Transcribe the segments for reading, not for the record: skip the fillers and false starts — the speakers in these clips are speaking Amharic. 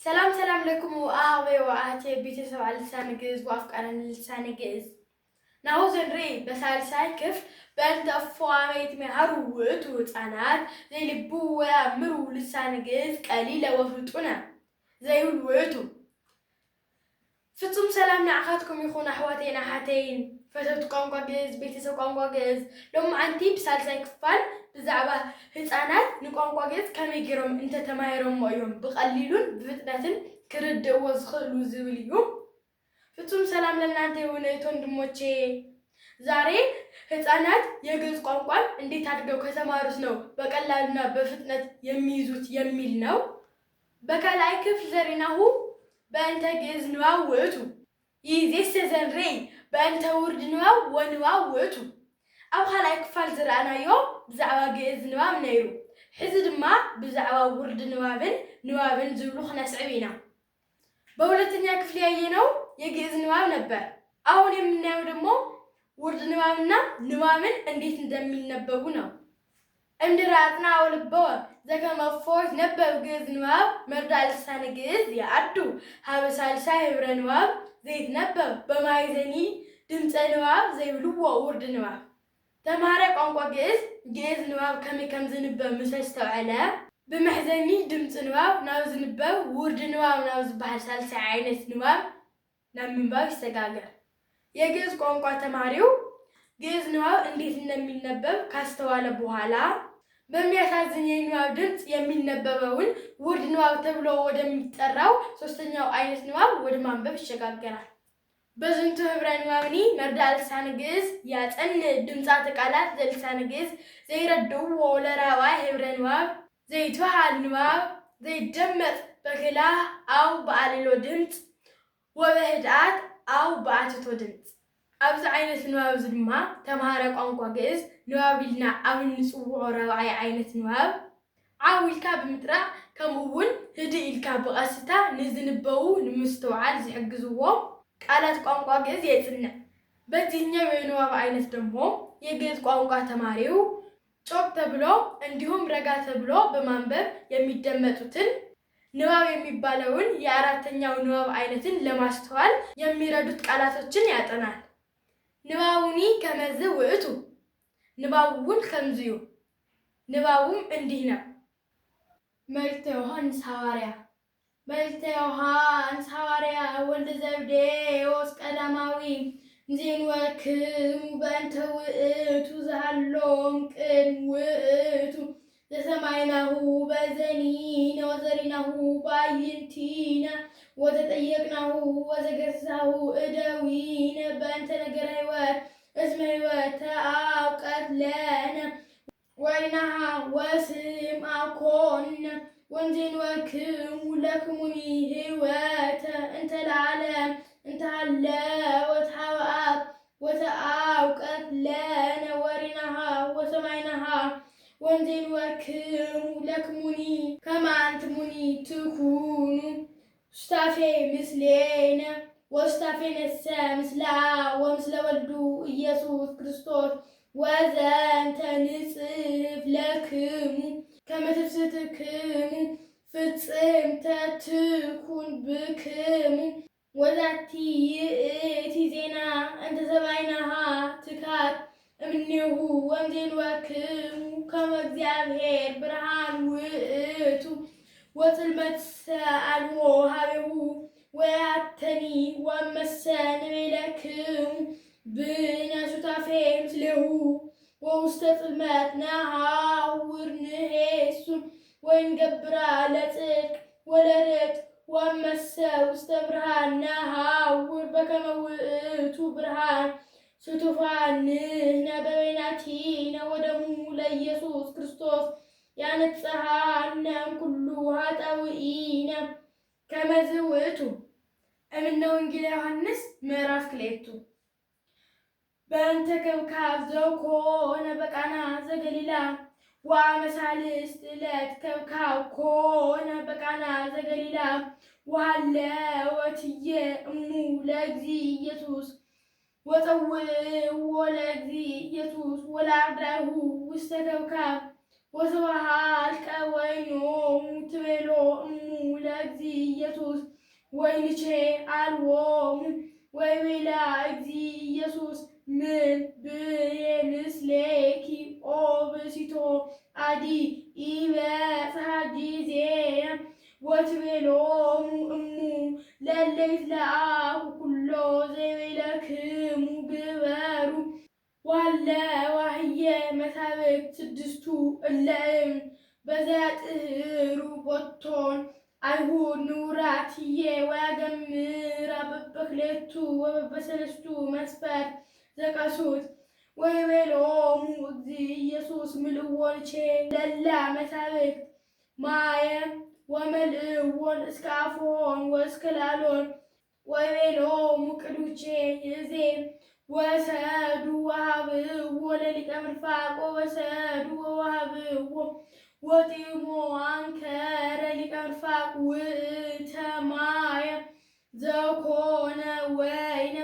سلام سلام لكم وأهلا وأهتي بيتسو على لسان جيز وأفكار لسان جيز ناو زنري بسالساي كيف بنت أفواميت مهروت وتعنات زي لبوة مرو لسان جيز قليلة وفلتونا زي الويتو ፍጹም ሰላም ንዓኻትኩም ይኹን ኣሕዋተይን ኣሓተይን ፈተውቲ ቋንቋ ግዕዝ ቤተሰብ ቋንቋ ግዕዝ ሎማዓንቲ ብሳልሳይ ክፋል ብዛዕባ ህፃናት ንቋንቋ ግዕዝ ከመይ ገይሮም እንተተማሂሮሞ እዮም ብቐሊሉን ብፍጥነትን ክርድእዎ ዝኽእሉ ዝብል እዩ። ፍጹም ሰላም ለእናንተ ይሁን እህት ወንድሞቼ። ዛሬ ህፃናት የግዕዝ ቋንቋን እንዴት አድርገው ከተማሩት ነው በቀላሉና በፍጥነት የሚይዙት የሚል ነው። በከላይ ክፍል ዘሪናሁ በእንተ ግዕዝ ንባብ ውእቱ ይእዜሰ ዘንሬይ በእንተ ውርድ ንባብ ወንባብ ውእቱ። ኣብ ካልኣይ ክፋል ዝረኣናዮ ብዛዕባ ግዕዝ ንባብ ነይሩ። ሕዚ ድማ ብዛዕባ ውርድ ንባብን ዝብሉ ክነስዕብ ኢና። በሁለተኛ ክፍል ያየነው የግዕዝ ንባብ ነበር። አሁን የምናየው ደግሞ ውርድ ንባብና ንባብን እንዴት እንደሚነበቡ ነው። እንድራጥና ወልበወ ዘከመፎ ይትነበብ ግዕዝ ንባብ መርዳእ ልሳነ ግዕዝ ይዓዱ ሃበ ሳልሳይ ህብረ ንባብ ዘይትነበብ በማይዘኒ ድምፀ ንባብ ዘይብልዎ ውርድ ንባብ። ተምሃራይ ቋንቋ ግዕዝ ንባብ ከመይ ከም ዝንበብ ምስ ዝተውዕለ ብመሕዘኒ ድምፂ ንባብ ናብ ዝንበብ ውርድ ንባብ ናብ ዝበሃል ሳልሳይ ዓይነት ንባብ ናብ ምንባብ ይሰጋገር። የግዕዝ ቋንቋ ተማሪው ግዕዝ ንባብ እንዴት እንደሚነበብ ካስተዋለ በኋላ በሚያሳዝን የንባብ ድምፅ የሚነበበውን ውርድ ንባብ ተብሎ ወደሚጠራው ሶስተኛው አይነት ንባብ ወደ ማንበብ ይሸጋገራል። በዝንቱ ህብረ ንባብኒ መርዳእ ልሳነ ግዕዝ ያጸንዕ ድምፃተ ቃላት ዘልሳነ ግዕዝ ዘይረድእዎ ለራብዓይ ህብረ ንባብ ዘይትበሃል ንባብ ዘይደመጥ በክላህ አው በአልሎ ድምፅ ወበህድአት አው በአትቶ ድምፅ። ኣብዚ ዓይነት ንባብ ድማ ተምሃራይ ቋንቋ ግዕዝ ንባብ ኢልና ኣብ እንፅውዖ ረብዓይ ዓይነት ንባብ ዓው ኢልካ ብምጥራቅ ከምኡውን ህድእ ኢልካ ብቐስታ ንዝንበቡ ንምስትውዓል ዝሕግዝዎ ቃላት ቋንቋ ግዕዝ የጽንዕ። በዚህኛው የንባብ አይነት ደግሞ የግዕዝ ቋንቋ ተማሪው ጮክ ተብሎ እንዲሁም ረጋ ተብሎ በማንበብ የሚደመጡትን ንባብ የሚባለውን የአራተኛው ንባብ አይነትን ለማስተዋል የሚረዱት ቃላቶችን ያጠናል። ንባቡኒ ከመዝ ውእቱ ንባቡን ከምዝዩ ንባቡም እንዲህ ነው። መልእክተ ዮሐንስ ሐዋርያ መልእክተ ዮሐንስ ሐዋርያ ወልደ ዘብዴዎስ ቀዳማዊ እንዘይንወክሙ በእንተ ውእቱ ዘሃሎም ቅድመ ውእቱ ዘሰማይናሁ በዘኒነ ወዘሪናሁ በአዕይንቲነ ወተጠየቅናሁ ወዘገሳሁ እደዊነ በእንተ ነገረ ሕይወት እስመ ሕይወት ተአውቀት ለነ ወይናሃ ወስምዐ ኮነ ወንዘይንወክሙ ለክሙኒ ሕይወተ እንተ ለዓለም እንተ ሃለወት ኀበ አብ ወተአውቀት ለነ ወሪናሃ ወሰማይናሃ ወንዘይንወክሙ ለክሙኒ ከመ አንትሙኒ ትኩኑ ሱታፌ ምስሌነ ወሱታፌ ነሰ ምስለ አብ ወምስለ ወልዱ ኢየሱስ ክርስቶስ ወዘንተ ንጽሕፍ ለክሙ ከመ ትፍሥሕትክሙ ፍጽምተ ትኩን ብክሙ ወዛቲ ይእቲ ዜና እንተ ሰማይናሃ ትካት እምኔሁ ወንዘይንወክሙ ከመ እግዚአብሔር ብርሃን ውእቱ ወጽልመትሰ አልቦ ኀቤሁ ወያተኒ ወእመሰ ንቤለክሙ ብነ ሱታፌ ምስሌሁ ወውስተ ጽልመት ነሐውር ንሄሱ ወንገብራ ለጽድቅ ወለርትዕ ወእመሰ ውስተ ብርሃን ነሐውር በከመ ውእቱ ብርሃን ስቱፋን ንሕነ በበይናቲነ ወደሙ ለኢየሱስ ክርስቶስ ያነጽሐነ እምኩሉ ኃጣውኢነ ከመዝ ውእቱ። እምነ ወንጌል ዮሐንስ ምዕራፍ 2 በእንተ ከብካብ ዘኮነ በቃና ዘገሊላ ወአመ ሣልስት ዕለት ከብካብ ኮነ በቃና ዘገሊላ ወሃለወትየ እሙ ለእግዚእ ኢየሱስ ወፀውዕዎ ለእግዚእ ኢየሱስ ወለአርዳኢሁ ውስተ ከብካብ ወስብሐልከ ወይኖሙ ትቤሎ እሙ ለእግዚእ ኢየሱስ ወይንቼ አልቦሙ ወይቤላ እግዚእ ኢየሱስ ምን ብዬ ምስሌኪ ኦ ብእሲቶ አዲ ኢበጽሐ ጊዜ ወትቤሎሙ እሙ ለእለ ይትለአኩ ኩሎ ዘይቤለክሙ ግበሩ ዋለዋህየ መሳብዕት ስድስቱ እለእም በዘያጥህሩ ቦቶን አይሁድ ንውራት ህዬ ወያገምራ በበክሌቱ ወበበሰለስቱ መስፈርት ዘቀሱት ወይቤሎሙ እግዚእ ኢየሱስ ምልእዎንቼ ለላ መሳብዕት ማየ ወመልእዎን እስከ አፎን ወእስከ ላሎን ወይቤሎሙ ቅዱቼ ይእዜ ወሰዱ ወሀብዎ ለሊቀ ምርፋቅ ወሰዱ ወሀብዎ ወጢሞ አንከረ ሊቀ ምርፋቅ ውእተ ማየ ዘኮነ ወይነ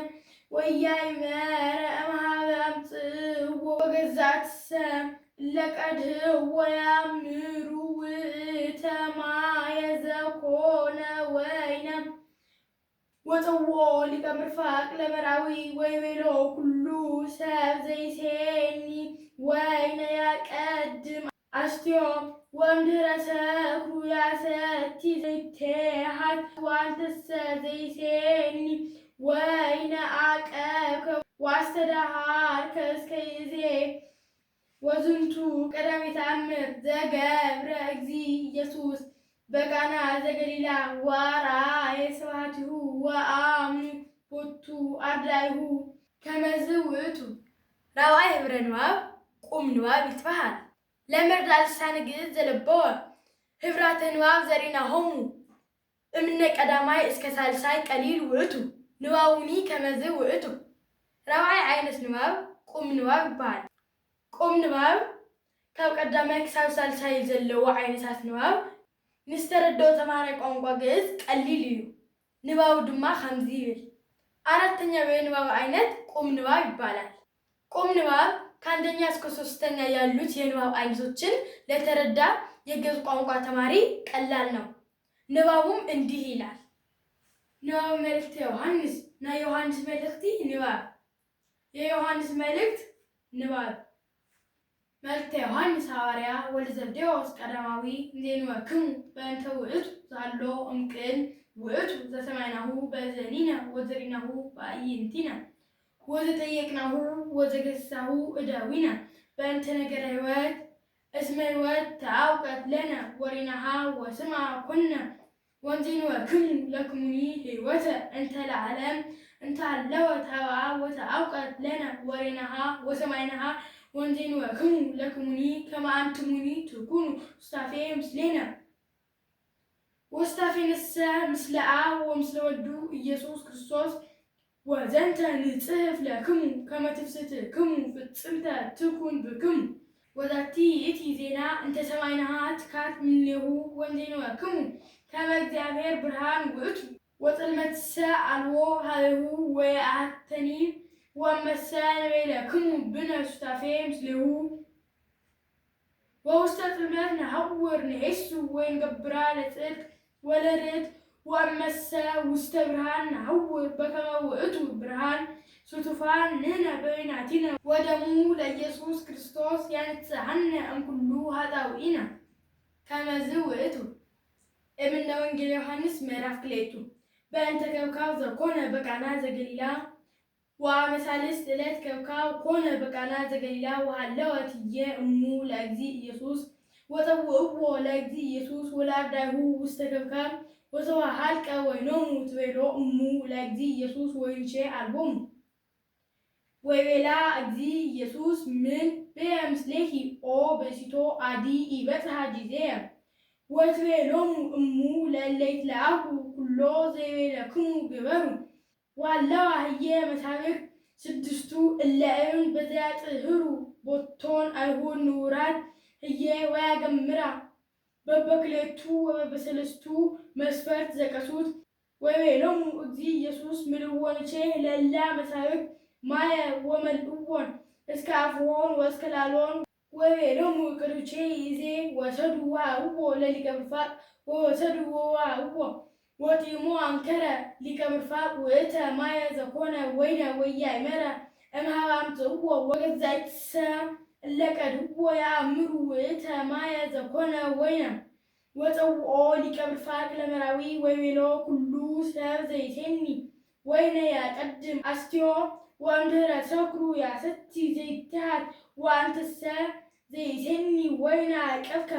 ወያይመረ እምኀበ አምጽእዎ ወገዛትሰ ለቀድህዎ ያምሩ ውእተ ማየ ዘኮነ ወይነ ወጽዎ ሊቀ ምርፋቅ ለመራዊ ወይቤሎ ኩሉ ሰብ ዘይሴኒ ወይነ ያቀድም አስትዮ ወእምድኅረ ሰክሩ ያሰቲ ዘይቴሃት ወአንተሰ ዘይሴኒ ወይነ አቀብከ ወአስተዳሃርከ እስከ ይእዜ ወዝንቱ ቀዳሜ ተአምር ዘገብረ እግዚእ ኢየሱስ በቃና ዘገሊላ ወአርአየ ስብሐቲሁ ወአምኑ ቦቱ አርዳኢሁ ከመዝ ውእቱ። ራብዓይ ህብረ ንባብ ቁም ንባብ ይትበሃል። ለመርዳእ ልሳነ ግእዝ ዘለበወ ህብራተ ንባብ ዘሪእናሆሙ እምነ ቀዳማይ እስከ ሳልሳይ ቀሊል ውእቱ ንባቡኒ ከመዝ ውእቱ። ራብዓይ ዓይነት ንባብ ቁም ንባብ ይበሃል። ቁም ንባብ ካብ ቀዳማይ ክሳብ ሳልሳይ ዘለዎ ዓይነታት ንባብ ንዝተረድኦ ተምሃራይ ቋንቋ ግእዝ ቀሊል እዩ። ንባቡ ድማ ከምዚ ይብል። አራተኛ የንባብ አይነት ቁም ንባብ ይባላል። ቁም ንባብ ከአንደኛ እስከ ሶስተኛ ያሉት የንባብ አይነቶችን ለተረዳ የግዕዝ ቋንቋ ተማሪ ቀላል ነው። ንባቡም እንዲህ ይላል። ንባብ መልእክተ ዮሐንስ ናይ ዮሐንስ መልእክቲ ንባብ የዮሐንስ መልእክት ንባብ መልእክተ ዮሐንስ ሐዋርያ ወልደ ዘብዴዎስ ቀዳማዊ እንዘይንበክሙ በእንተ ውእቱ ዛሎ እምቅን ውእቱ ዘሰማይናሁ በእዘኒነ ወዘሪናሁ በአዕይንቲነ ወዘጠየቅናሁ ወዘገሰሳሁ እደዊነ በእንተ ነገረ ሕይወት እስመ ሕይወት ተአውቀት ለነ ወሪናሃ ወስማ ኮነ ወንዘይንበክሙ ለክሙኒ ሕይወተ እንተ ለዓለም እንተ ሃለወት ሀብአ ወተአውቀት ለነ ወሪናሃ ወሰማይናሃ ወንዘይንበክሙ ለክሙኒ ከመ አንትሙኒ ትኩኑ ውስታፌ ምስሌነ ወስታፌንሰ ምስለ አብ ወምስለ ወልዱ ኢየሱስ ክርስቶስ ወዘንተ ንጽሕፍ ለክሙ ከመ ትፍሥሕክሙ ፍጽምተ ትኩን ብክሙ ወዛቲ ይእቲ ዜና እንተ ሰማይናሃ ትካት እምኔሁ ወንዘይንበክሙ ከመ እግዚአብሔር ብርሃን ውእቱ ወጽልመትሰ አልቦ ሀቤሁ ወየአሐተኒ ወእመሰ ንቤለክሙ ብነ ሱታፌ ምስሌሁ ወውስተ ጽልመት ነሐውር ንዔሱ ወንገብራ ለጽድቅ ወለርት ወእመሰ ውስተ ብርሃን ነሐውር በከመ ውእቱ ብርሃን ሱቱፋን ንሕነ በበይናቲነ ወደሙ ለኢየሱስ ክርስቶስ ያንጽሐነ እምኩሉ ኃጣውኢነ ከመዝ ውእቱ። እምነ ወንጌል ዮሐንስ ምዕራፍ 2 በእንተ ከብካብ ዘኮነ በቃና ዘገሊላ ወአመሳልስት ዕለት ከብካብ ኮነ በቃና ዘገሊላ ወሃለወት ህዬ እሙ ለእግዚእ ኢየሱስ ወፀውዕዎ ለእግዚእ ኢየሱስ ወለአርዳኢሁ ውስተ ከብካብ ወተወሃልቀ ወይኖሙ ትቤሎ እሙ ለእግዚእ ኢየሱስ ወይንቼ አልቦሙ ወይቤላ እግዚእ ኢየሱስ ምን ብየ ምስሌኪ ኦ ብእሲቶ አዲ ኢበጽሐ ጊዜየ ወትቤሎሙ እሙ ለእለ ይትለአኩ ኩሎ ዘይቤለክሙ ግበሩ ዋለዋ ህዬ መሳብዕት ስድስቱ እለእም በዘያጥህሩ ቦቶን አይሁድ ንውራት ህዬ ወያገምራ በበክሌቱ ወበበሰለስቱ መስፈርት ዘቀሱት ወይቤሎሙ እግዚእ ኢየሱስ ምልእዎንቼ ለእላ መሳብዕት ማየ ወመልእዎን እስከ አፍዎን ወእስከ ላሎን ወቤሎሙ ቅዱቼ ይዜ ወሰድዋ ውቦ ለሊቀ ምርፋቅ ወሰድዋ ውቦ ወጢሙ አንከረ ሊቀ ምርፋቅ ውእተ ማየ ዘኮነ ወይነ ወያእመረ እምኀበ አምጽእዎ ወገዛእትሰ እለቀድዎ ያእምሩ ውእተ ማየ ዘኮነ ወይነ ወፀውኦ ሊቀ ምርፋቅ ለመራዊ ወይቤሎ ኩሉ ሰብ ዘይሴኒ ወይነ ያቀድም አስትዮ ወእምድኅረ ሰክሩ ያሰቲ ዘይትሃት ወአንተሰ ዘይሴኒ ወይነ አቀብከ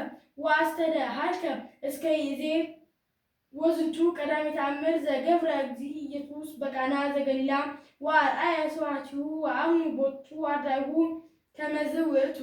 ወአስተድሃልከ እስከ ይዜ ወዝንቱ ቀዳሚ ተአምር ዘገብረ እግዚእ ኢየሱስ በቃና ዘገሊላ ወአርአየ ስብሐቲሁ ወአምኑ ቦቱ አርዳኢሁ ከመዝ ውእቱ